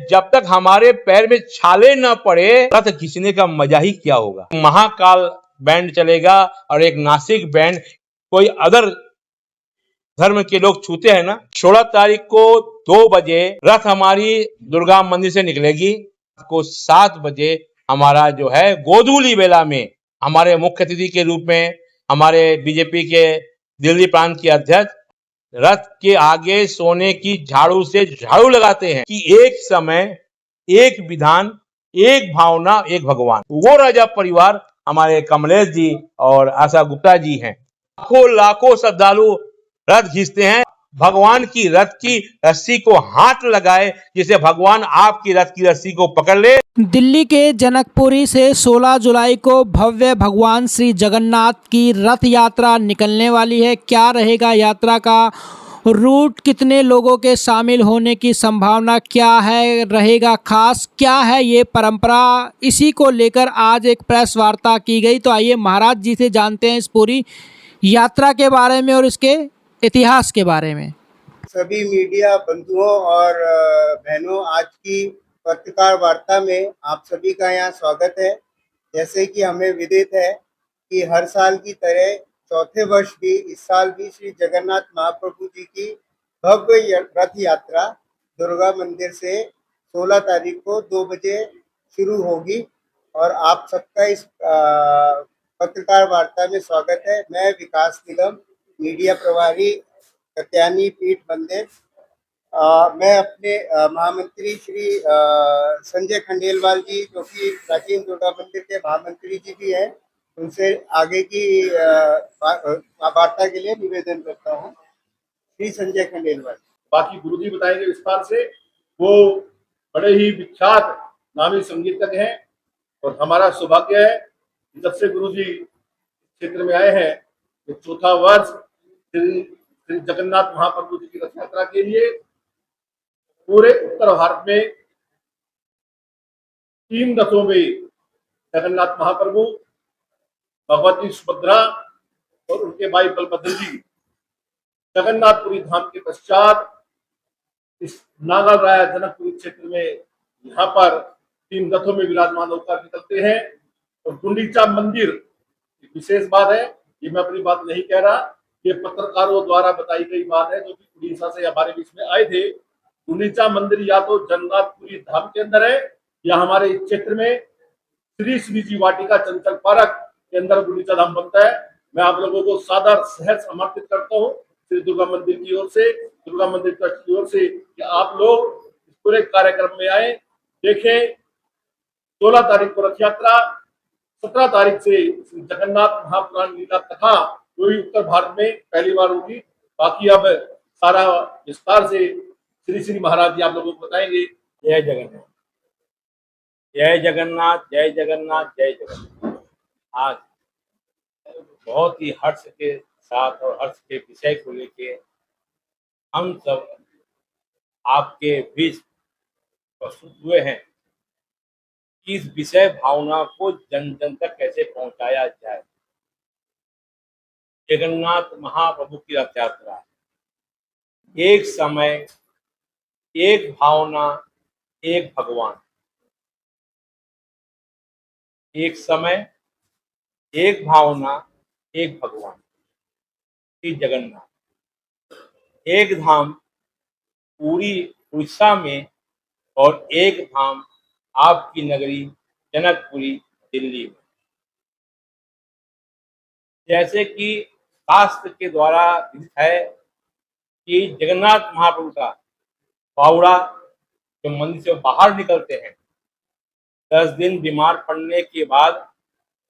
जब तक हमारे पैर में छाले न पड़े रथ खींचने का मजा ही क्या होगा। महाकाल बैंड चलेगा और एक नासिक बैंड, कोई अदर धर्म के लोग छूते हैं ना। 16 तारीख को 2 बजे रथ हमारी दुर्गा मंदिर से निकलेगी। को 7 बजे हमारा जो है गोधूली बेला में हमारे मुख्य अतिथि के रूप में हमारे बीजेपी के दिल्ली प्रांत के अध्यक्ष रथ के आगे सोने की झाड़ू से झाड़ू लगाते हैं कि एक समय, एक विधान, एक भावना, एक भगवान। वो राजा परिवार हमारे कमलेश जी और आशा गुप्ता जी हैं। लाखों लाखों श्रद्धालु रथ खींचते हैं। भगवान की रथ की रस्सी को हाथ लगाए, जिसे भगवान आपकी रथ की रस्सी को पकड़ ले। दिल्ली के जनकपुरी से 16 जुलाई को भव्य भगवान श्री जगन्नाथ की रथ यात्रा निकलने वाली है। क्या रहेगा यात्रा का रूट, कितने लोगों के शामिल होने की संभावना क्या है, रहेगा खास क्या है ये परंपरा, इसी को लेकर आज एक प्रेस वार्ता की गई। तो आइए महाराज जी से जानते हैं इस पूरी यात्रा के बारे में और इसके इतिहास के बारे में। सभी मीडिया बंधुओं और बहनों, आज की पत्रकार वार्ता में आप सभी का यहाँ स्वागत है। जैसे कि हमें विदित है कि हर साल की तरह चौथे वर्ष भी इस साल भी श्री जगन्नाथ महाप्रभु जी की भव्य रथ यात्रा दुर्गा मंदिर से 16 तारीख को 2 बजे शुरू होगी और आप सबका इस पत्रकार वार्ता में स्वागत है। मैं विकास निगम, मीडिया प्रभारी कत्यानी पीठ मंदिर। मैं अपने महामंत्री श्री संजय खंडेलवाल जी, जो कि प्राचीन दुर्गा मंदिर के महामंत्री जी भी हैं, उनसे आगे की वार्ता के लिए निवेदन करता हूं। श्री संजय खंडेलवाल। बाकी गुरुजी बताएंगे विस्तार से। वो बड़े ही विख्यात नामी संगीतज्ञ हैं और हमारा सौभाग्य है कि जब से गुरुजी क्षेत्र में आए हैं, ये चौथा वर्ष श्री जगन्नाथ महाप्रभु जी की रथ यात्रा के लिए पूरे उत्तर भारत में 3 रथों में जगन्नाथ महाप्रभु, भगवती सुभद्रा और उनके भाई बलभद्र जी जगन्नाथपुरी धाम के पश्चात इस नागल राया जनकपुरी क्षेत्र में यहाँ पर 3 रथों में विराजमान होकर निकलते हैं। और गुंडीचा मंदिर एक विशेष बात है, ये मैं अपनी बात नहीं कह रहा, ये पत्रकारों द्वारा बताई गई बात है जो कि उड़ीसा से हमारे बीच में आए थे। गुंडीचा मंदिर या तो जगन्नाथपुरी धाम के अंदर है या हमारे इस क्षेत्र में श्री श्री जी वाटिका चंचल पार्क के अंदर गुंडीचा धाम बनता है। मैं आप लोगों को सादर सहर्ष समर्पित करता हूँ श्री दुर्गा मंदिर की ओर से, दुर्गा मंदिर ट्रस्ट की ओर से, कि आप लोग इस पूरे कार्यक्रम में आए, देखें। 16 तारीख को रथ यात्रा, 17 तारीख से जगन्नाथ महापुराण लीला कथा पूरी उत्तर भारत में पहली बार होगी। बाकी अब सारा विस्तार से श्री श्री महाराज जी आप लोगों को बताएंगे। जय जगन्नाथ, जय जगन्नाथ, जय जगन्नाथ, जय जगन्नाथ। आज बहुत ही हर्ष के साथ और हर्ष के विषय को लेके हम सब आपके बीच प्रस्तुत हुए हैं कि इस विषय भावना को जन जन तक कैसे पहुंचाया जाए। जगन्नाथ महाप्रभु की रथ यात्रा एक समय, एक भावना, एक भगवान। एक समय, एक भावना, एक भगवान, श्री जगन्नाथ। एक धाम पूरी उड़ीसा में और एक धाम आपकी नगरी जनकपुरी दिल्ली में। जैसे कि शास्त्र के द्वारा है कि जगन्नाथ महाप्रभु का फावड़ा जो मंदिर से बाहर निकलते हैं, 10 दिन बीमार पड़ने के बाद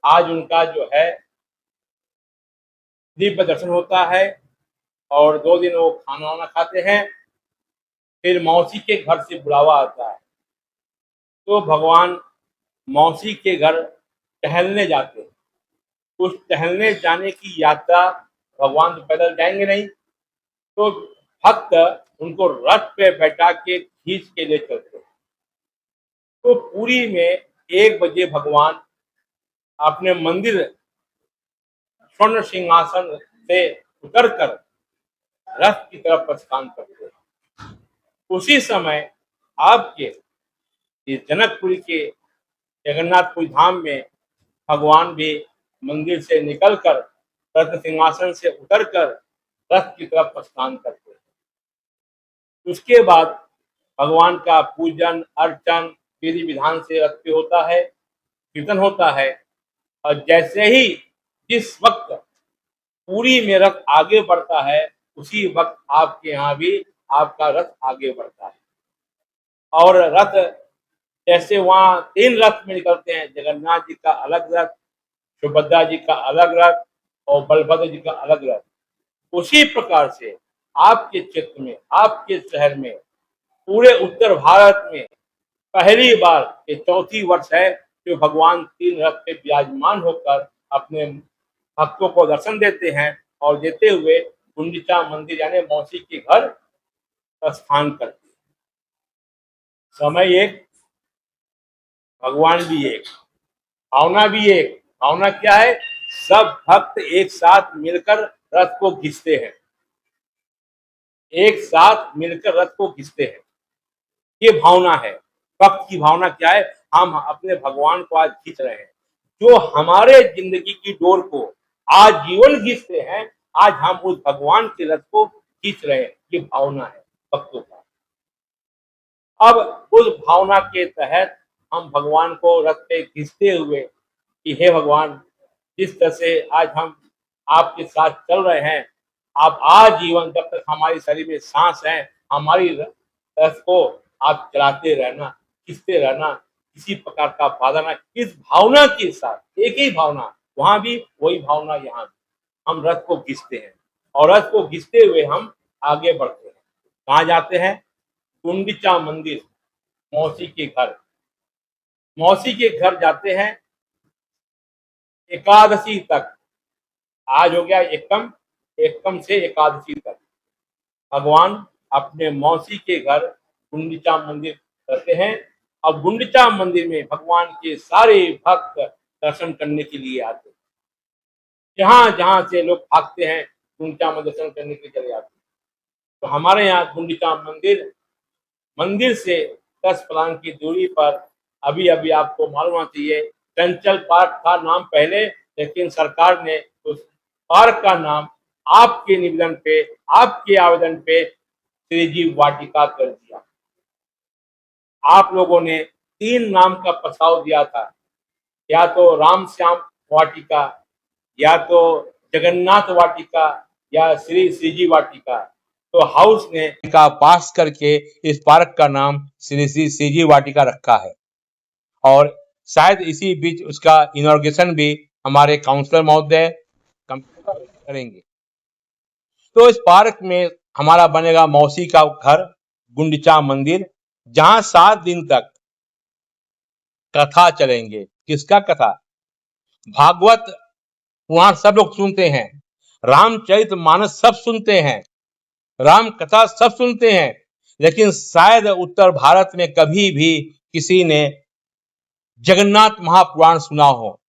आज उनका जो है दिव्य दर्शन होता है और 2 दिन वो खाना वाना खाते हैं। फिर मौसी के घर से बुलावा आता है तो भगवान मौसी के घर टहलने जाते हैं। उस टहलने जाने की यात्रा भगवान तो पैदल जाएंगे नहीं, तो भक्त उनको रथ पे बैठा के खींच के ले चलते हैं। तो पूरी में 1 बजे भगवान अपने मंदिर स्वर्ण सिंहासन से उतरकर रथ की तरफ प्रस्थान करते हैं। उसी समय आपके इस जनकपुरी के जगन्नाथपुरी धाम में भगवान भी मंदिर से निकलकर रत्न सिंहासन से उतरकर रथ की तरफ प्रस्थान करते हैं। उसके बाद भगवान का पूजन अर्चन विधि विधान से रथ पे होता है, कीर्तन होता है, और जैसे ही जिस वक्त पुरी में रथ आगे बढ़ता है उसी वक्त आपके यहाँ भी आपका रथ आगे बढ़ता है। और रथ जैसे वहाँ 3 रथ में निकलते हैं, जगन्नाथ जी का अलग रथ, सुभद्रा जी का अलग रथ और बलभद्र जी का अलग रथ, उसी प्रकार से आपके क्षेत्र में, आपके शहर में, पूरे उत्तर भारत में पहली बार ये चौथी वर्ष है जो भगवान 3 रथ पे विराजमान होकर अपने भक्तों को दर्शन देते हैं और देते हुए गुंडिचा मंदिर यानी मौसी के घर प्रस्थान करते हैं। समय एक, भगवान भी एक, भावना भी एक। भावना क्या है? सब भक्त एक साथ मिलकर रथ को खींचते हैं, एक साथ मिलकर रथ को खींचते हैं, ये भावना है। भक्त की भावना क्या है? हम अपने भगवान को आज खींच रहे हैं, जो हमारे जिंदगी की डोर को आज जीवन खींचते हैं, आज हम उस भगवान के रथ को खींच रहे हैं, ये भावना है भक्तों का। अब उस भावना के तहत हम भगवान को रथ पे खींचते हुए कि हे भगवान, जिस तरह से आज हम आपके साथ चल रहे हैं, आप आजीवन जब तक हमारे शरीर में सांस है, हमारी रथ को आप चलाते रहना, खींचते रहना, किसी प्रकार का बाधा ना। इस भावना के साथ, एक ही भावना, वहां भी वही भावना, यहाँ भी हम रथ को खींचते हैं और रथ को खींचते हुए हम आगे बढ़ते हैं। कहाँ जाते हैं? गुंडिचा मंदिर, मौसी के घर। मौसी के घर जाते हैं एकादशी तक। आज हो गया एकम, एकम से एकादशी तक भगवान अपने मौसी के घर गुंडिचा मंदिर रहते हैं। अब गुंडिचा मंदिर में भगवान के सारे भक्त दर्शन करने के लिए आते हैं। जहां जहां से लोग भागते हैं गुंडिचा मंदिर दर्शन करने के लिए चले आते हैं। तो हमारे यहाँ गुंडिचा मंदिर से 10 फलांग की दूरी पर अभी अभी आपको मालूम होना चाहिए, चंचल पार्क था नाम पहले, लेकिन सरकार ने उस पार्क का नाम आपके निवेदन पे, आपके आवेदन पे श्रीजी वाटिका कर दिया। आप लोगों ने 3 नाम का प्रस्ताव दिया था, या तो राम श्याम वाटिका, या तो जगन्नाथ वाटिका, या श्रीजी वाटिका। तो हाउस ने का पास करके इस पार्क का नाम श्रीजी वाटिका रखा है और शायद इसी बीच उसका इनॉग्रेशन भी हमारे काउंसलर महोदय करेंगे। तो इस पार्क में हमारा बनेगा मौसी का घर गुंडिचा मंदिर, जहां 7 दिन तक कथा चलेंगे। किसका कथा? भागवत पुराण सब लोग सुनते हैं, रामचरितमानस सब सुनते हैं, राम कथा सब सुनते हैं, लेकिन शायद उत्तर भारत में कभी भी किसी ने जगन्नाथ महापुराण सुना हो,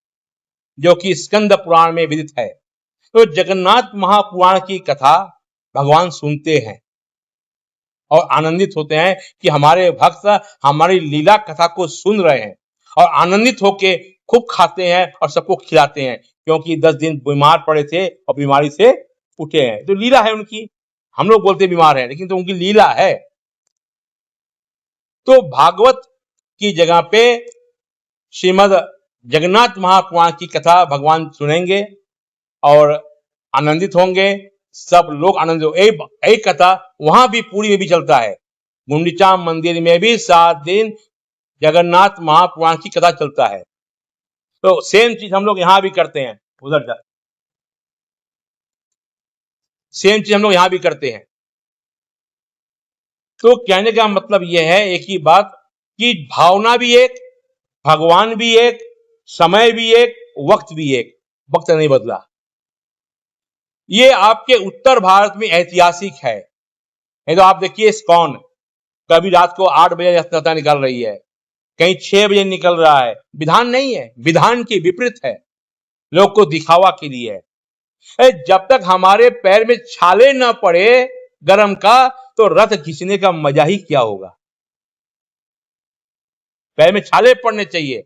जो कि स्कंद पुराण में विदित है। तो जगन्नाथ महापुराण की कथा भगवान सुनते हैं और आनंदित होते हैं कि हमारे भक्त हमारी लीला कथा को सुन रहे हैं, और आनंदित होके खूब खाते हैं और सबको खिलाते हैं, क्योंकि 10 दिन बीमार पड़े थे और बीमारी से उठे हैं। तो लीला है उनकी। हम लोग बोलते बीमार हैं, लेकिन तो उनकी लीला है। तो भागवत की जगह पे श्रीमद जगन्नाथ महापुराण की कथा भगवान सुनेंगे और आनंदित होंगे। सब लोग आनंदित। एक कथा वहां भी पुरी में भी चलता है, गुंडिचा मंदिर में भी 7 दिन जगन्नाथ महापुराण की कथा चलता है। तो सेम चीज हम लोग यहां भी करते हैं, उधर जा सेम चीज हम लोग यहां भी करते हैं। तो कहने का मतलब यह है एक ही बात कि भावना भी एक, भगवान भी एक, समय भी एक, वक्त भी एक, वक्त नहीं बदला। ये आपके उत्तर भारत में ऐतिहासिक है। नहीं तो आप देखिए इस्कॉन कभी रात को 8 बजे यात्रा निकल रही है, कहीं 6 बजे निकल रहा है। विधान नहीं है, विधान के विपरीत है, लोग को दिखावा के लिए है। जब तक हमारे पैर में छाले न पड़े गरम का, तो रथ खींचने का मजा ही क्या होगा। पैर में छाले पड़ने चाहिए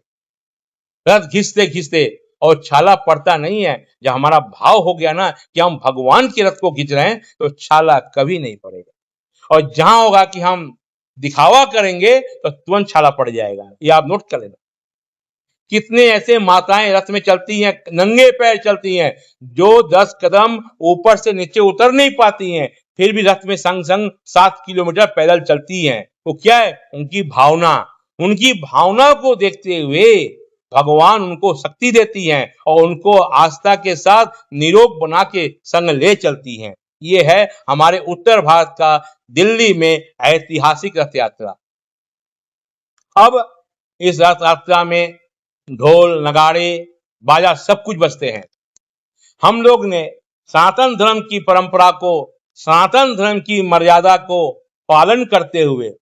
रथ घिसते घिसते, और छाला पड़ता नहीं है। जब हमारा भाव हो गया ना कि हम भगवान के रथ को खींच रहे हैं, तो छाला कभी नहीं पड़ेगा। और जहां होगा कि हम दिखावा करेंगे तो तुरंत छाला पड़ जाएगा। ये आप नोट कर लेना। कितने ऐसे माताएं रथ में चलती हैं, नंगे पैर चलती हैं, जो 10 कदम ऊपर से नीचे उतर नहीं पाती हैं, फिर भी रथ में संग संग 7 किलोमीटर पैदल चलती हैं। वो क्या है? उनकी भावना। उनकी भावना को देखते हुए भगवान उनको शक्ति देती हैं और उनको आस्था के साथ निरोग बना के संग ले चलती हैं। ये है हमारे उत्तर भारत का दिल्ली में ऐतिहासिक रथ यात्रा। अब इस रथ यात्रा में ढोल नगाड़े बाजा सब कुछ बजते हैं। हम लोग ने सनातन धर्म की परंपरा को, सनातन धर्म की मर्यादा को पालन करते हुए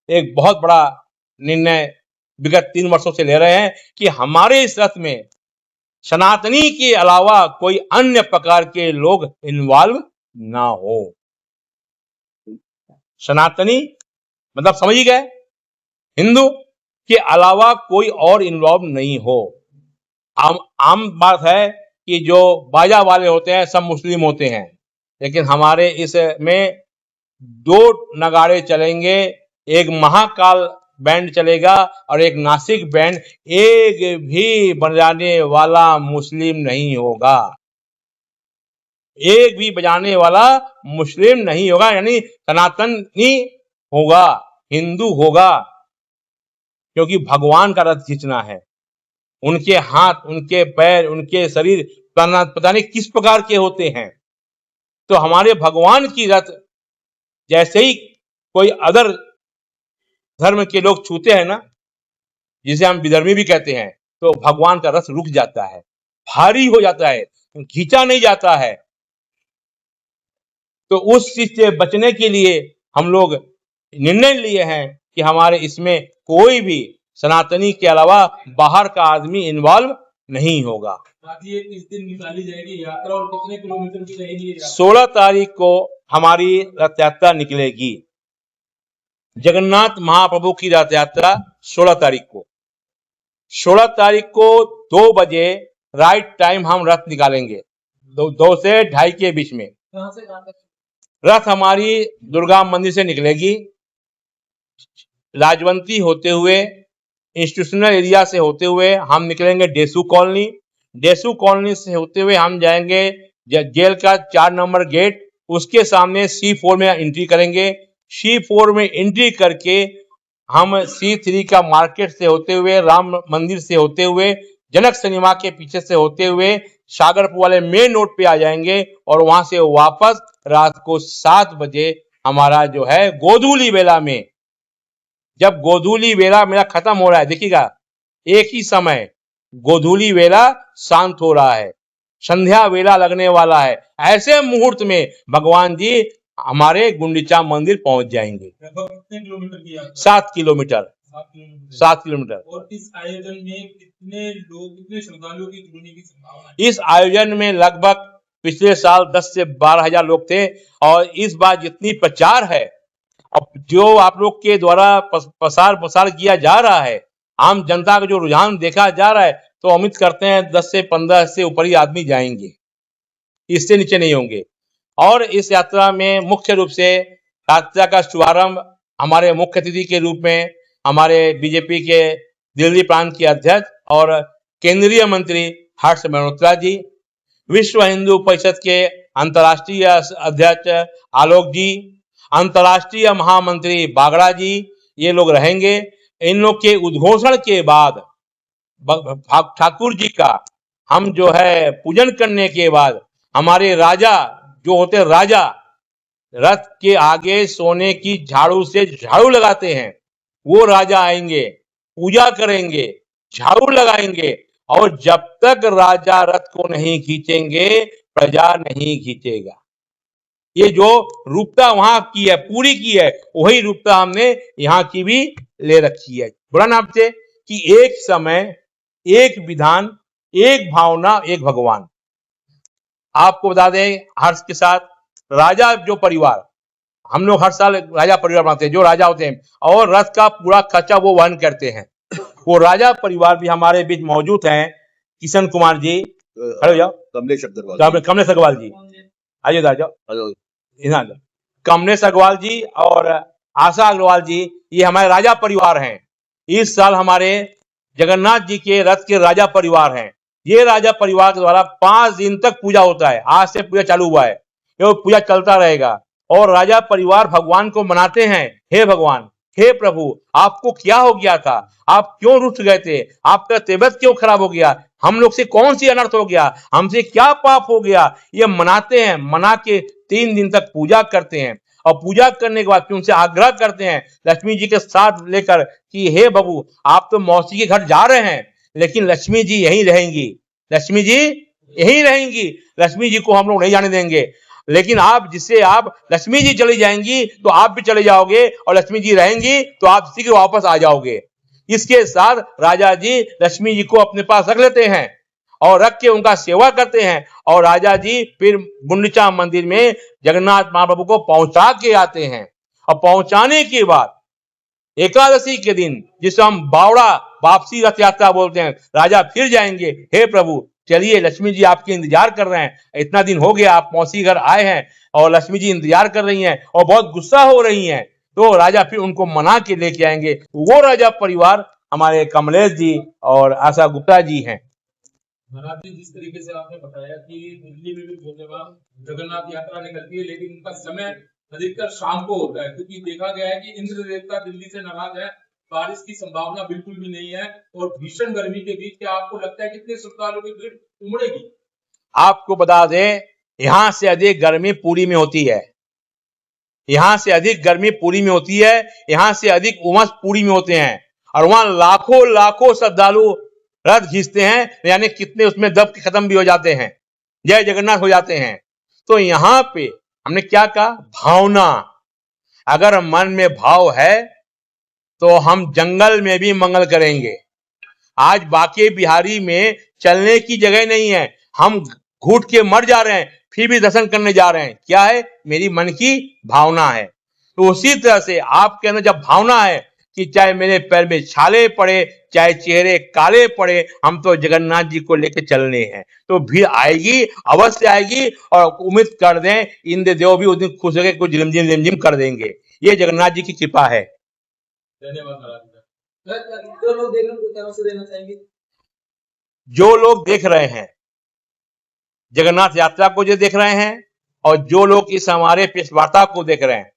एक बहुत बड़ा निर्णय विगत 3 वर्षों से ले रहे हैं कि हमारे इस रथ में सनातनी के अलावा कोई अन्य प्रकार के लोग इन्वॉल्व ना हो। सनातनी मतलब समझ ही गए, हिंदू के अलावा कोई और इन्वॉल्व नहीं हो। आम बात है कि जो बाजा वाले होते हैं सब मुस्लिम होते हैं, लेकिन हमारे इसमें 2 नगाड़े चलेंगे, एक महाकाल बैंड चलेगा और एक नासिक बैंड। एक भी बजाने वाला मुस्लिम नहीं होगा, एक भी बजाने वाला मुस्लिम नहीं होगा, यानी सनातनी होगा, हिंदू होगा, क्योंकि भगवान का रथ खींचना है। उनके हाथ, उनके पैर, उनके शरीर पता नहीं किस प्रकार के होते हैं। तो हमारे भगवान की रथ जैसे ही कोई अदर धर्म के लोग छूते हैं ना, जिसे हम विधर्मी भी कहते हैं, तो भगवान का रथ रुक जाता है, भारी हो जाता है, खींचा नहीं जाता है। तो उस चीज से बचने के लिए हम लोग निर्णय लिए हैं कि हमारे इसमें कोई भी सनातनी के अलावा बाहर का आदमी इन्वॉल्व नहीं होगा। ये किस दिन निकाली जाएगी यात्रा और कितने किलोमीटर की रहेगी? 16 तारीख को हमारी रथ यात्रा निकलेगी। जगन्नाथ महाप्रभु की रथ यात्रा 16 तारीख को। 16 तारीख को 2 बजे राइट टाइम हम रथ निकालेंगे, 2 से 2:30 के बीच में। कहां से कहां तक? रथ हमारी दुर्गा मंदिर से निकलेगी, लाजवंती होते हुए, इंस्टीट्यूशनल एरिया से होते हुए हम निकलेंगे डेसू कॉलोनी। डेसू कॉलोनी से होते हुए हम जाएंगे जेल का 4 नंबर गेट, उसके सामने C4 में एंट्री करेंगे। C4 में एंट्री करके हम C3 का मार्केट से होते हुए, राम मंदिर से होते हुए, जनक सिनेमा के पीछे से होते हुए सागरपुर वाले मेन रोड पे आ जाएंगे और वहां से वापस रात को 7 बजे हमारा जो है गोधूली बेला में, जब गोधूली बेला मेरा खत्म हो रहा है, देखिएगा एक ही समय गोधूली वेला शांत हो रहा है, संध्या वेला लगने वाला है, ऐसे मुहूर्त में भगवान जी हमारे गुंडीचा मंदिर पहुंच जाएंगे। लगभग कितने किलोमीटर की यात्रा? 7 किलोमीटर। 7 किलोमीटर। और इस आयोजन में कितने लोग, कितने श्रद्धालुओं की जुड़ने की संभावना है? इस आयोजन में लगभग पिछले साल 10 से 12 हजार लोग थे, और इस बार जितनी प्रचार है, अब जो आप लोग के द्वारा प्रसार किया जा रहा है, आम जनता का जो रुझान देखा जा रहा है, तो उम्मीद करते हैं 10 से 15 से ऊपर ही आदमी जाएंगे, इससे नीचे नहीं होंगे। और इस यात्रा में मुख्य रूप से यात्रा का शुभारंभ हमारे मुख्य अतिथि के रूप में हमारे बीजेपी के दिल्ली प्रांत के अध्यक्ष और केंद्रीय मंत्री हर्ष मल्होत्रा जी, विश्व हिंदू परिषद के अंतर्राष्ट्रीय अध्यक्ष आलोक जी, अंतर्राष्ट्रीय महामंत्री बागड़ा जी, ये लोग रहेंगे। इन लोग के उद्घोषण के बाद ठाकुर जी का हम जो है पूजन करने के बाद हमारे राजा जो होते राजा रथ के आगे सोने की झाड़ू से झाड़ू लगाते हैं, वो राजा आएंगे, पूजा करेंगे, झाड़ू लगाएंगे, और जब तक राजा रथ को नहीं खींचेंगे प्रजा नहीं खींचेगा। ये जो रूपता वहां की है, पूरी की है, वही रूपता हमने यहाँ की भी ले रखी है। बुरा नाम से कि एक समय, एक विधान, एक भावना, एक भगवान। आपको बता दें, हर्ष के साथ राजा जो परिवार हम लोग हर साल राजा परिवार बनाते हैं, जो राजा होते हैं, और रथ का पूरा खर्चा वो वहन करते हैं। वो राजा परिवार भी हमारे बीच मौजूद हैं। किशन कुमार जी, खड़े हो जाओ। कमलेश अग्रवाल, कमलेश अग्रवाल जी, आइए इधर आ जाओ। इधर आ जाओ। कमलेश अग्रवाल जी और आशा अग्रवाल जी, ये हमारे राजा परिवार हैं। इस साल हमारे जगन्नाथ जी के रथ के राजा परिवार हैं। ये राजा परिवार के द्वारा 5 दिन तक पूजा होता है। आज से पूजा चालू हुआ है, ये पूजा चलता रहेगा। और राजा परिवार भगवान को मनाते हैं, हे भगवान, हे प्रभु, आपको क्या हो गया था? आप क्यों रुठ गए थे? आपका तबीयत क्यों खराब हो गया? हम लोग से कौन सी अनर्थ हो गया? हमसे क्या पाप हो गया? ये मनाते हैं। मना के 3 दिन तक पूजा करते हैं, और पूजा करने के बाद फिर उनसे आग्रह करते हैं लक्ष्मी जी के साथ लेकर कि हे प्रभु, आप तो मौसी के घर जा रहे हैं, लेकिन लक्ष्मी जी यहीं रहेंगी, लक्ष्मी जी यहीं रहेंगी, लक्ष्मी जी को हम लोग नहीं जाने देंगे। लेकिन आप जिससे आप लक्ष्मी जी चली जाएंगी तो आप भी चले जाओगे, और लक्ष्मी जी रहेंगी तो आप शीघ्र वापस आ जाओगे। इसके साथ राजा जी लक्ष्मी जी को अपने पास रख लेते हैं और रख के उनका सेवा करते हैं, और राजा जी फिर गुंडीचा मंदिर में जगन्नाथ महाप्रभु को पहुंचा के आते हैं। और पहुंचाने के बाद एकादशी के दिन, जिसे हम बावड़ा वापसी रथ यात्रा बोलते हैं, राजा फिर जाएंगे, हे प्रभु चलिए, लक्ष्मी जी आपके इंतजार कर रहे हैं, इतना दिन हो गया आप मौसी घर आए हैं और लक्ष्मी जी इंतजार कर रही हैं और बहुत गुस्सा हो रही हैं। तो राजा फिर उनको मना के लेके आएंगे। वो राजा परिवार हमारे कमलेश जी और आशा गुप्ता जी हैं। महाराज जी, जिस तरीके से आपने बताया कि दिल्ली में भी बहुत जगह जगन्नाथ यात्रा निकलती है, लेकिन उनका समय अधिकतर शाम को होता है, क्योंकि देखा गया है कि इंद्र देवता दिल्ली से नाराज है, बारिश की संभावना बिल्कुल भी नहीं है, और भीषण गर्मी के बीच क्या आपको लगता है कितने श्रद्धालुओं की भीड़ उमड़ेगी? आपको बता दें, यहां से अधिक गर्मी पुरी में होती है, यहां से अधिक गर्मी पुरी में होती है, यहां से अधिक उमस पुरी में होते हैं, और वहां लाखों लाखों श्रद्धालु रथ खींचते हैं, यानी कितने उसमें दब के खत्म भी हो जाते हैं, जय जगन्नाथ हो जाते हैं। तो यहां पे हमने क्या कहा? भावना। अगर मन में भाव है तो हम जंगल में भी मंगल करेंगे। आज बाके बिहारी में चलने की जगह नहीं है, हम घुट के मर जा रहे हैं, फिर भी दर्शन करने जा रहे हैं। क्या है? मेरी मन की भावना है। तो उसी तरह से आपके अंदर जब भावना है कि चाहे मेरे पैर में छाले पड़े, चाहे चेहरे काले पड़े, हम तो जगन्नाथ जी को लेकर चलने हैं, तो भीड़ आएगी, अवश्य आएगी। और उम्मीद कर दें, इंद्र देव भी उस दिन खुश होकर कुछ रिमझिम कर देंगे। ये जगन्नाथ जी की कृपा है। धन्यवाद महाराज। जो लोग देख रहे हैं उनको क्या देना चाहेंगे? जो लोग देख रहे हैं जगन्नाथ यात्रा को, जो देख रहे हैं, और जो लोग इस हमारे प्रेस वार्ता को देख रहे हैं,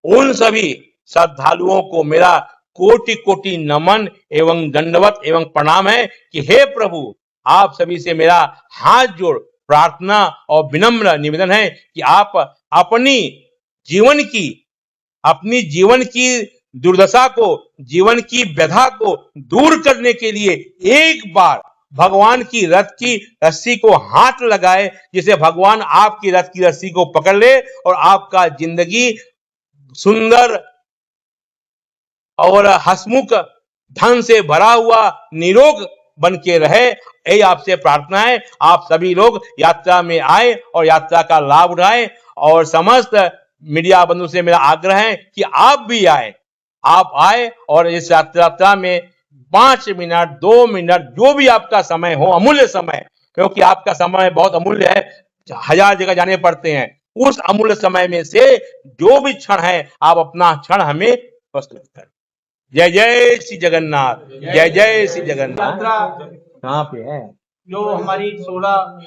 उन सभी श्रद्धालुओं को मेरा कोटि कोटि नमन एवं दंडवत एवं प्रणाम है कि हे प्रभु, आप सभी से मेरा हाथ जोड़ प्रार्थना और विनम्र निवेदन है कि आप अपनी जीवन की दुर्दशा को, जीवन की व्यथा को दूर करने के लिए एक बार भगवान की रथ की रस्सी को हाथ लगाए, जिसे भगवान आपकी रथ की रस्सी को पकड़ ले और आपका जिंदगी सुंदर और हसमुख धन से भरा हुआ निरोग बन के रहे। यही आपसे प्रार्थना है। आप सभी लोग यात्रा में आए और यात्रा का लाभ उठाएं, और समस्त मीडिया बंधु से मेरा आग्रह है कि आप भी आए, आप आए और इस यात्रा में 5 मिनट 2 मिनट जो भी आपका समय हो, अमूल्य समय, क्योंकि आपका समय बहुत अमूल्य है, 1000 जगह जाने पड़ते हैं, उस अमूल्य समय में से जो भी क्षण है आप अपना क्षण हमें प्रस्तुत करें। जय जय श्री जगन्नाथ, जय जय श्री जगन्नाथ। कहाँ पे है? जो हमारी 16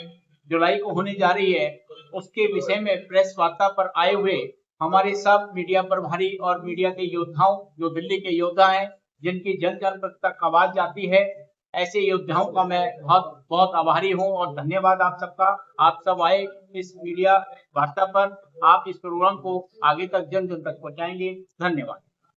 जुलाई को होने जा रही है, उसके विषय में प्रेस वार्ता पर आए हुए हमारे सब मीडिया प्रभारी और मीडिया के योद्धाओं, जो दिल्ली के योद्धा हैं, जिनकी जन जन तक आवाज जाती है, ऐसे योद्धाओं का मैं बहुत बहुत आभारी हूं और धन्यवाद आप सबका। आप सब आए इस मीडिया वार्ता पर, आप इस प्रोग्राम को आगे तक जन जन तक पहुंचाएंगे। धन्यवाद।